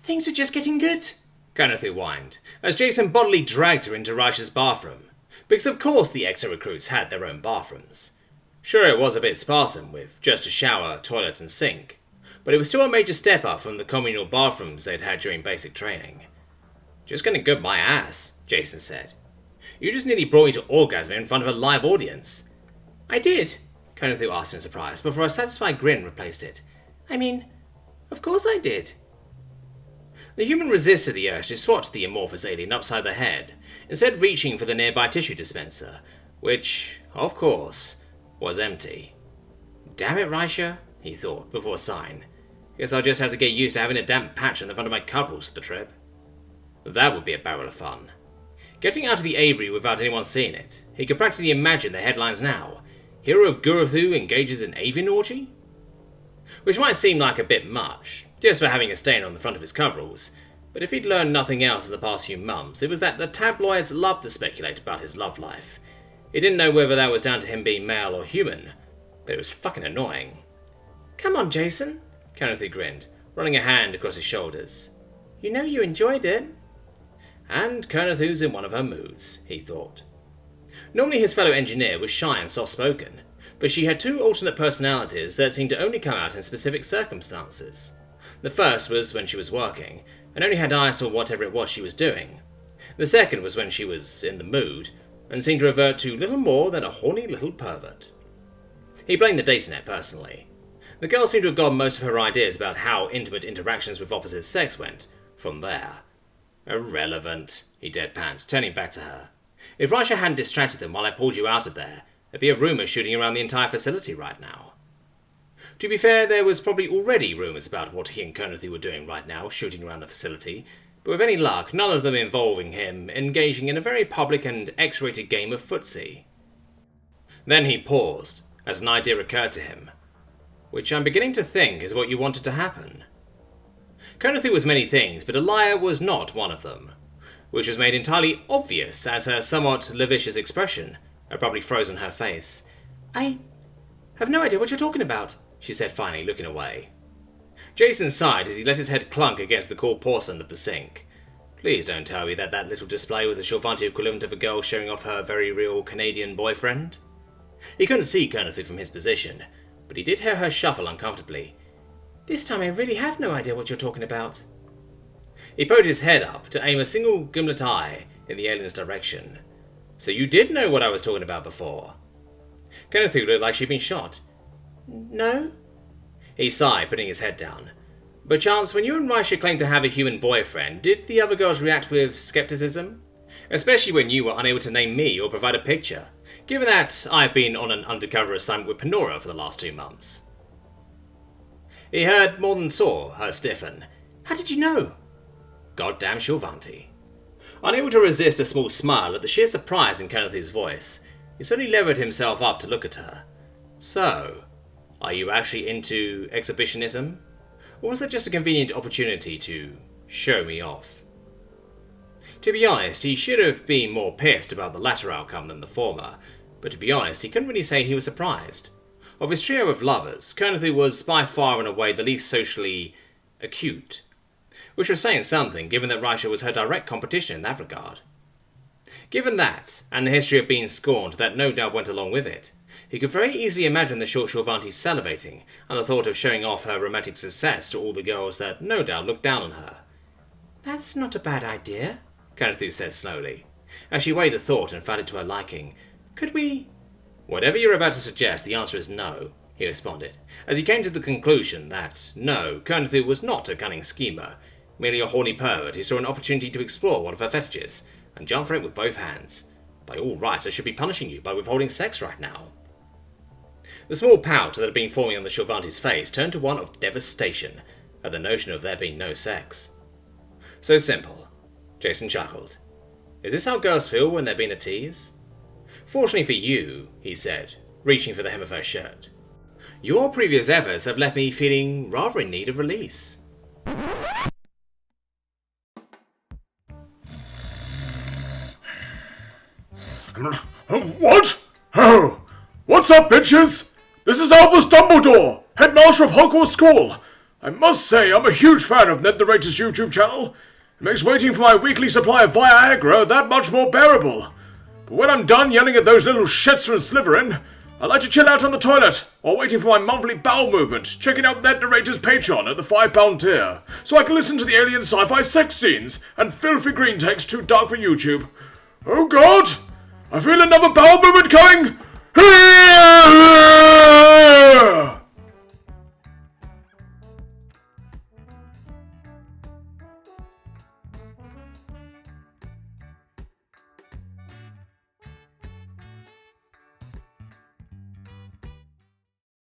Things were just getting good, Kenneth whined, as Jason bodily dragged her into Raisha's bathroom, because of course the ex-recruits had their own bathrooms. Sure, it was a bit spartan, with just a shower, toilet and sink, but it was still a major step up from the communal bathrooms they'd had during basic training. Just gonna gut my ass, Jason said. You just nearly brought me to orgasm in front of a live audience. I did, Kenneth asked in surprise, before a satisfied grin replaced it. I mean, of course I did. The human resisted the urge to swat the amorphous alien upside the head, instead reaching for the nearby tissue dispenser, which, of course, was empty. Damn it, Raisha, he thought, before sighing. Guess I'll just have to get used to having a damp patch on the front of my coveralls for the trip. That would be a barrel of fun. Getting out of the Aviary without anyone seeing it, he could practically imagine the headlines now. Hero of Guruthu engages in avian orgy? Which might seem like a bit much, just for having a stain on the front of his coveralls, but if he'd learned nothing else in the past few months, it was that the tabloids loved to speculate about his love life. He didn't know whether that was down to him being male or human, but it was fucking annoying. Come on, Jason, Kenneth grinned, running a hand across his shoulders. You know you enjoyed it. And Kernathu's in one of her moods, he thought. Normally his fellow engineer was shy and soft-spoken, but she had two alternate personalities that seemed to only come out in specific circumstances. The first was when she was working, and only had eyes for whatever it was she was doing. The second was when she was in the mood, and seemed to revert to little more than a horny little pervert. He blamed the datanet personally. The girl seemed to have gotten most of her ideas about how intimate interactions with opposite sex went from there. Irrelevant, he deadpanned, turning back to her. If Raisha hadn't distracted them while I pulled you out of there, there'd be a rumour shooting around the entire facility right now. To be fair, there was probably already rumours about what he and Kernathy were doing right now, shooting around the facility, but with any luck, none of them involving him engaging in a very public and X-rated game of footsie. Then he paused, as an idea occurred to him, which I'm beginning to think is what you wanted to happen. Kernathy was many things, but a liar was not one of them, which was made entirely obvious as her somewhat lascivious expression had probably frozen her face. I have no idea what you're talking about, she said finally, looking away. Jason sighed as he let his head clunk against the cool porcelain of the sink. Please don't tell me that that little display was the Shorvanti equivalent of a girl showing off her very real Canadian boyfriend. He couldn't see Kernathy from his position, but he did hear her shuffle uncomfortably. This time I really have no idea what you're talking about. He poked his head up to aim a single gimlet eye in the alien's direction. So you did know what I was talking about before? Kernathy looked like she'd been shot. No? He sighed, putting his head down. Perchance, when you and Raisha claimed to have a human boyfriend, did the other girls react with skepticism? Especially when you were unable to name me or provide a picture, given that I've been on an undercover assignment with Panora for the last 2 months. He heard more than saw her stiffen. How did you know? Goddamn Shorvanti. Unable to resist a small smile at the sheer surprise in Kennethy's voice, he suddenly levered himself up to look at her. So, are you actually into exhibitionism? Or was that just a convenient opportunity to show me off? To be honest, he should have been more pissed about the latter outcome than the former, but to be honest, he couldn't really say he was surprised. Of his trio of lovers, Kernathy was by far and away the least socially acute, which was saying something given that Raisha was her direct competition in that regard. Given that, and the history of being scorned that no doubt went along with it, he could very easily imagine the short Shorvanti salivating at the thought of showing off her romantic success to all the girls that no doubt looked down on her. That's not a bad idea, Kernathy said slowly, as she weighed the thought and found it to her liking. Could we... Whatever you're about to suggest, the answer is no, he responded, as he came to the conclusion that, no, Kernathy was not a cunning schemer, merely a horny pervert who saw an opportunity to explore one of her fetishes, and jump for it with both hands. By all rights, I should be punishing you by withholding sex right now. The small pout that had been forming on the Shorvanti's face turned to one of devastation at the notion of there being no sex. So simple, Jason chuckled. Is this how girls feel when they're being a tease? Fortunately for you, he said, reaching for the hem of her shirt. Your previous efforts have left me feeling rather in need of release. What? Oh, what's up, bitches? This is Albus Dumbledore, headmaster of Hogwarts School. I must say I'm a huge fan of Net Narrator's YouTube channel. It makes waiting for my weekly supply of Viagra that much more bearable. But when I'm done yelling at those little shits from Slytherin, I like to chill out on the toilet, or waiting for my monthly bowel movement, checking out Net Narrator's Patreon at the £5 tier, so I can listen to the alien sci-fi sex scenes and filthy Greentext too dark for YouTube. Oh God! I feel another bowel movement coming!